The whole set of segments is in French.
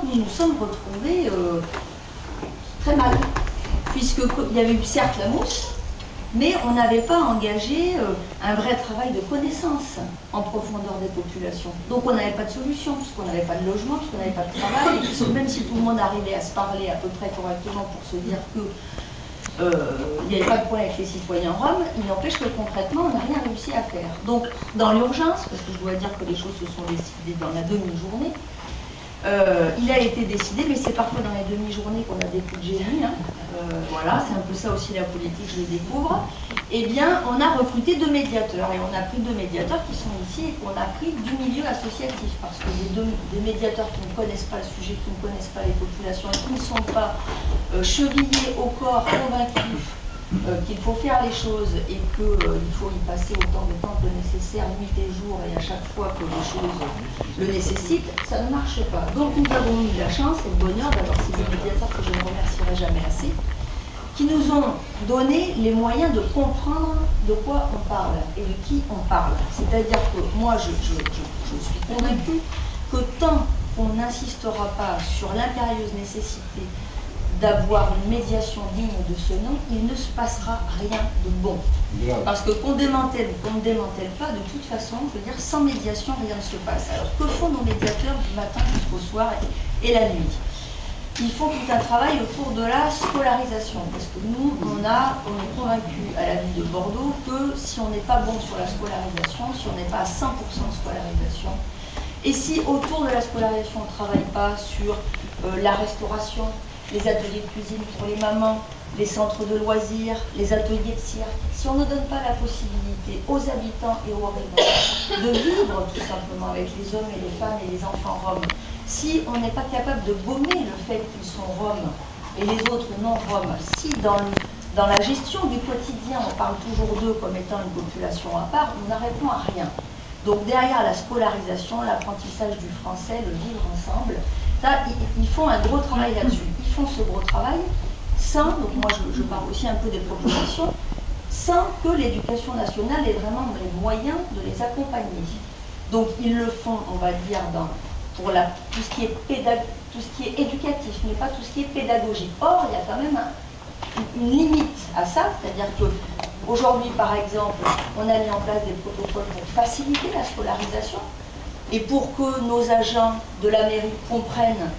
nous nous sommes retrouvés très mal, puisqu'il y avait eu certes la mousse, mais on n'avait pas engagé un vrai travail de connaissance en profondeur des populations. Donc on n'avait pas de solution, puisqu'on n'avait pas de logement, puisqu'on n'avait pas de travail, et même si tout le monde arrivait à se parler à peu près correctement pour se dire que il n'y avait pas de problème avec les citoyens roms, il n'empêche que concrètement, on n'a rien réussi à faire. Donc, dans l'urgence, parce que je dois dire que les choses se sont décidées dans la demi-journée, il a été décidé, mais c'est parfois dans les demi-journées qu'on a des coups de génie, hein, voilà, c'est un peu ça aussi la politique, je le découvre, eh bien, on a recruté 2 médiateurs, et on a pris 2 médiateurs qui sont ici, et qu'on a pris du milieu associatif, parce que des médiateurs qui ne connaissent pas le sujet, qui ne connaissent pas les populations, et qui ne sont pas chevillés au corps, convaincus qu'il faut faire les choses et qu'il faut y passer autant de temps que nécessaire, nuit et jour, et à chaque fois que les choses le nécessitent, ça ne marche pas. Donc nous avons eu la chance et le bonheur d'avoir ces médiateurs que je ne remercierai jamais assez, qui nous ont donné les moyens de comprendre de quoi on parle et de qui on parle. C'est-à-dire que moi, je suis convaincue que tant qu'on n'insistera pas sur l'impérieuse nécessité d'avoir une médiation digne de ce nom, il ne se passera rien de bon. Parce que qu'on démantèle ou qu'on ne démantèle pas, de toute façon, je veux dire, sans médiation, rien ne se passe. Alors que font nos médiateurs du matin jusqu'au soir et la nuit? Ils font tout un travail autour de la scolarisation, parce que nous, on est convaincus à la ville de Bordeaux que si on n'est pas bon sur la scolarisation, si on n'est pas à 100% de scolarisation, et si autour de la scolarisation on ne travaille pas sur la restauration, les ateliers de cuisine pour les mamans, les centres de loisirs, les ateliers de cirque, si on ne donne pas la possibilité aux habitants et aux riverains de vivre tout simplement avec les hommes et les femmes et les enfants roms, si on n'est pas capable de gommer le fait qu'ils sont roms et les autres non roms, si dans la gestion du quotidien on parle toujours d'eux comme étant une population à part, on n'arrêtons à rien. Donc derrière la scolarisation, l'apprentissage du français, le vivre ensemble, ça, ils font un gros travail là-dessus. Ils font ce gros travail sans, donc moi je parle aussi un peu des propositions, sans que l'éducation nationale ait vraiment les moyens de les accompagner. Donc ils le font, on va dire, pour tout ce qui est éducatif, mais pas tout ce qui est pédagogique. Or, il y a quand même une limite à ça, c'est-à-dire que aujourd'hui, par exemple, on a mis en place des protocoles pour faciliter la scolarisation et pour que nos agents de la mairie comprennent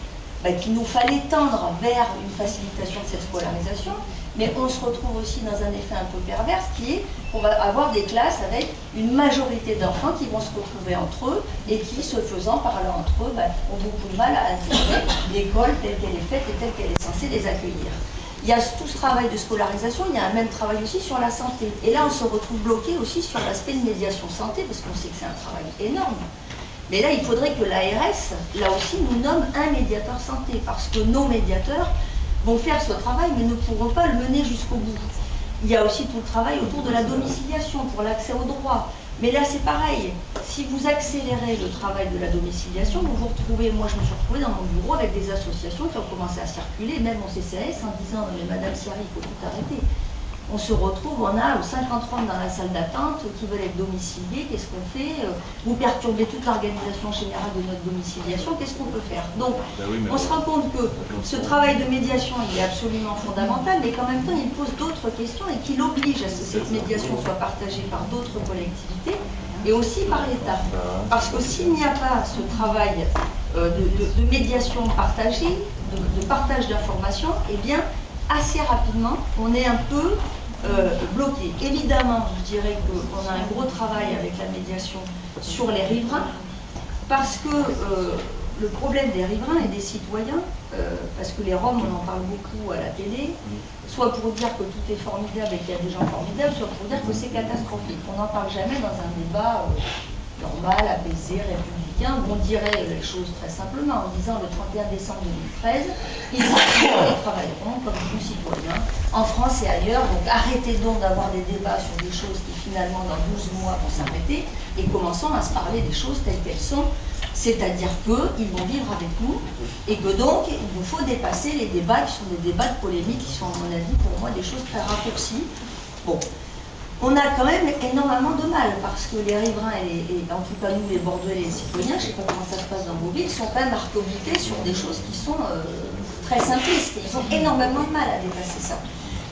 qu'il nous fallait tendre vers une facilitation de cette scolarisation, mais on se retrouve aussi dans un effet un peu perverse qui est qu'on va avoir des classes avec une majorité d'enfants qui vont se retrouver entre eux et qui, se faisant, parlant entre eux, ont beaucoup de mal à intégrer l'école telle qu'elle est faite et telle qu'elle est censée les accueillir. Il y a tout ce travail de scolarisation, il y a un même travail aussi sur la santé. Et là, on se retrouve bloqué aussi sur l'aspect de médiation santé, parce qu'on sait que c'est un travail énorme. Mais là, il faudrait que l'ARS, là aussi, nous nomme un médiateur santé, parce que nos médiateurs vont faire ce travail, mais ne pourront pas le mener jusqu'au bout. Il y a aussi tout le travail autour de la domiciliation, pour l'accès aux droits. Mais là, c'est pareil. Si vous accélérez le travail de la domiciliation, vous vous retrouvez, moi je me suis retrouvée dans mon bureau avec des associations qui ont commencé à circuler, même en CCAS, en disant « mais Madame Siari, il faut tout arrêter ». On se retrouve, on a 50 Roms dans la salle d'attente qui veulent être domiciliés, qu'est-ce qu'on fait? Vous perturbez toute l'organisation générale de notre domiciliation, qu'est-ce qu'on peut faire? Donc, on se rend compte que ce travail de médiation, il est absolument fondamental, mais qu'en même temps, il pose d'autres questions et qu'il oblige à ce que cette médiation soit partagée par d'autres collectivités et aussi par l'État. Parce que s'il n'y a pas ce travail de médiation partagée, de partage d'informations, eh bien, assez rapidement, on est un peu bloqué. Évidemment, je dirais qu'on a un gros travail avec la médiation sur les riverains, parce que le problème des riverains et des citoyens, parce que les Roms, on en parle beaucoup à la télé, soit pour dire que tout est formidable et qu'il y a des gens formidables, soit pour dire que c'est catastrophique. On n'en parle jamais dans un débat normal, apaisé, républicain, où on dirait les choses très simplement, en disant le 31 décembre 2013, ils travailleront comme tous citoyens, en France et ailleurs, donc arrêtez donc d'avoir des débats sur des choses qui finalement dans 12 mois vont s'arrêter, et commençons à se parler des choses telles qu'elles sont, c'est-à-dire qu'ils vont vivre avec nous, et que donc il nous faut dépasser les débats qui sont des débats de polémique, qui sont à mon avis pour moi des choses très raccourcies. Bon. on a quand même énormément de mal parce que les riverains, et en tout cas nous les Bordelais, les citoyens, je ne sais pas comment ça se passe dans vos villes, sont quand même arc-boutés sur des choses qui sont très simplistes. Ils ont énormément de mal à dépasser ça.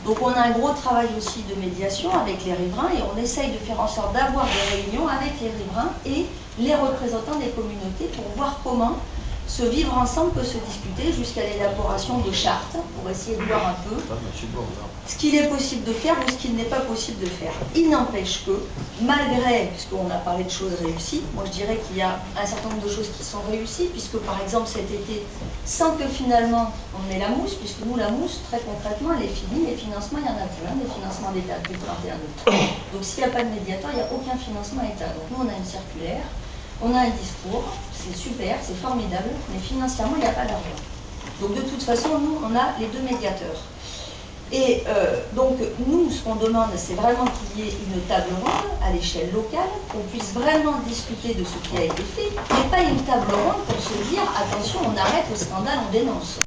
Donc on a un gros travail aussi de médiation avec les riverains et on essaye de faire en sorte d'avoir des réunions avec les riverains et les représentants des communautés pour voir comment ce vivre ensemble peut se discuter jusqu'à l'élaboration de chartes pour essayer de voir un peu ce qu'il est possible de faire ou ce qu'il n'est pas possible de faire. Il n'empêche que, malgré, puisqu'on a parlé de choses réussies, moi je dirais qu'il y a un certain nombre de choses qui sont réussies, puisque par exemple cet été, sans que finalement on ait la mousse, puisque nous la mousse, très concrètement, elle est finie, les financements, il n'y en a plus, les financements d'État depuis le 31 août. Donc s'il n'y a pas de médiateur, il n'y a aucun financement État. Donc nous on a une circulaire, on a un discours, c'est super, c'est formidable, mais financièrement, il n'y a pas d'argent. Donc de toute façon, nous, on a les deux médiateurs. Et donc, nous, ce qu'on demande, c'est vraiment qu'il y ait une table ronde à l'échelle locale, qu'on puisse vraiment discuter de ce qui a été fait, et pas une table ronde pour se dire, attention, on arrête le scandale, on dénonce.